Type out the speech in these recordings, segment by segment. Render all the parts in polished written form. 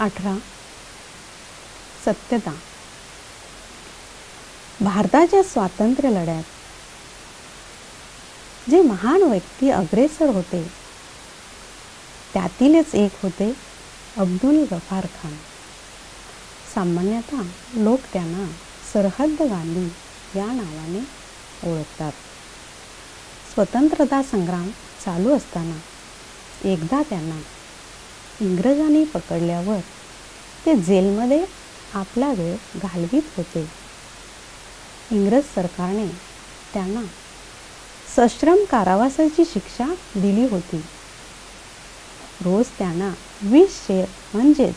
18. सत्यता. भारताच्या स्वातंत्र्य लढ्यात जे महान व्यक्ती अग्रेसर होते त्यातीलच एक होते अब्दुल गफार खान. सामान्यतः लोक त्यांना सरहद्द गांधी या नावाने ओळखतात. स्वतंत्रता संग्राम चालू असताना एकदा त्यांना इंग्रजांनी पकडल्यावर ते जेलमध्ये आपला वेळ घालवित होते. इंग्रज सरकारने त्यांना सश्रम कारावासाची शिक्षा दिली होती. रोज त्यांना 20 शेर म्हणजेच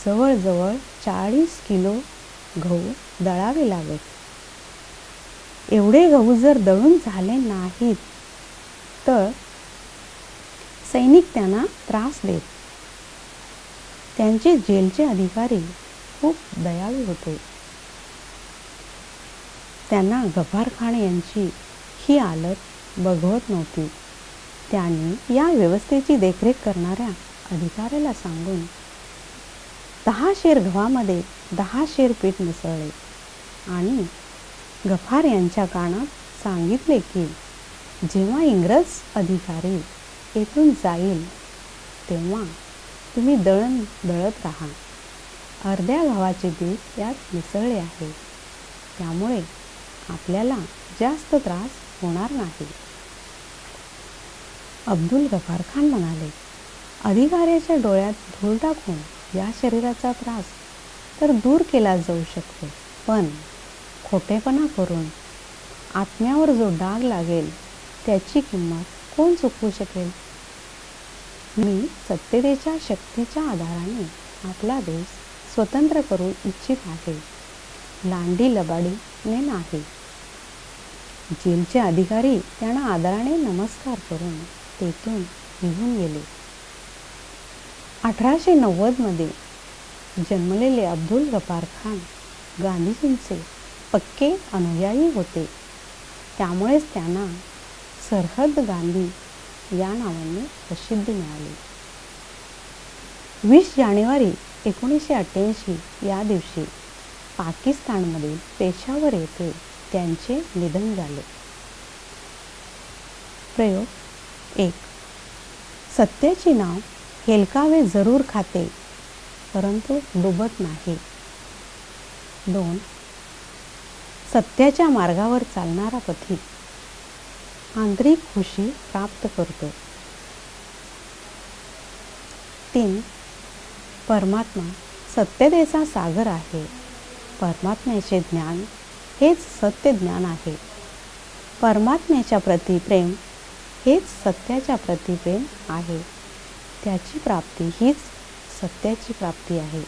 जवळजवळ 40 किलो गहू दळावे लागत. एवढे गहू जर दळून झाले नाहीत तर सैनिक त्यांना त्रास देत. त्यांचे जेलचे अधिकारी खूप दयाळू होते. त्यांना गफार खान यांची ही हालत बघवत नव्हती. त्यांनी या व्यवस्थेची देखरेख करणाऱ्या अधिकाऱ्याला सांगून 10 शेर गव्हामध्ये 10 शेर पीठ मिसळले आणि गफार यांच्या कानात सांगितले की जेव्हा इंग्रज अधिकारी येथून जाईल तेव्हा तुम्ही दळण दळत राहा. अर्ध्या गव्हाचे पीठ यात मिसळले आहे, त्यामुळे आपल्याला जास्त त्रास होणार नाही. अब्दुल गफार खान म्हणाले, अधिकाऱ्याच्या डोळ्यात धूळ टाकून या शरीराचा त्रास तर दूर केला जाऊ शकतो, पण खोटेपणा करून आत्म्यावर जो डाग लागेल त्याची किंमत कोण चुकवू शकेल? मी सत्यतेच्या शक्तीच्या आधाराने आपला देश स्वतंत्र करू इच्छित आहे, लांडी लबाडीने नाही. जेलचे अधिकारी त्यांना आदराने नमस्कार करून तेथून निघून गेले. 1890 मध्ये जन्मलेले अब्दुल गफार खान गांधीजींचे पक्के अनुयायी होते. त्यामुळेच त्यांना सरहद्द गांधी या नावाने प्रसिद्धी मिळाली. 20 जानेवारी 1988 या दिवशी पाकिस्तानमधील पेशावर येथे त्यांचे निधन झाले. प्रयोग 1. सत्याचे नाव हेलकावे जरूर खाते परंतु डुबत नाही. 2. सत्याच्या मार्गावर चालणारा पथिक आंतरिक खुशी प्राप्त करतो. 3. परमात्मा सत्यतेचा सागर आहे. परमात्म्याचे ज्ञान हेच सत्य ज्ञान आहे. परमात्म्याच्या प्रति प्रेम हेच सत्याच्या प्रति प्रेम आहे. त्याची प्राप्ती हीच सत्याची प्राप्ती आहे.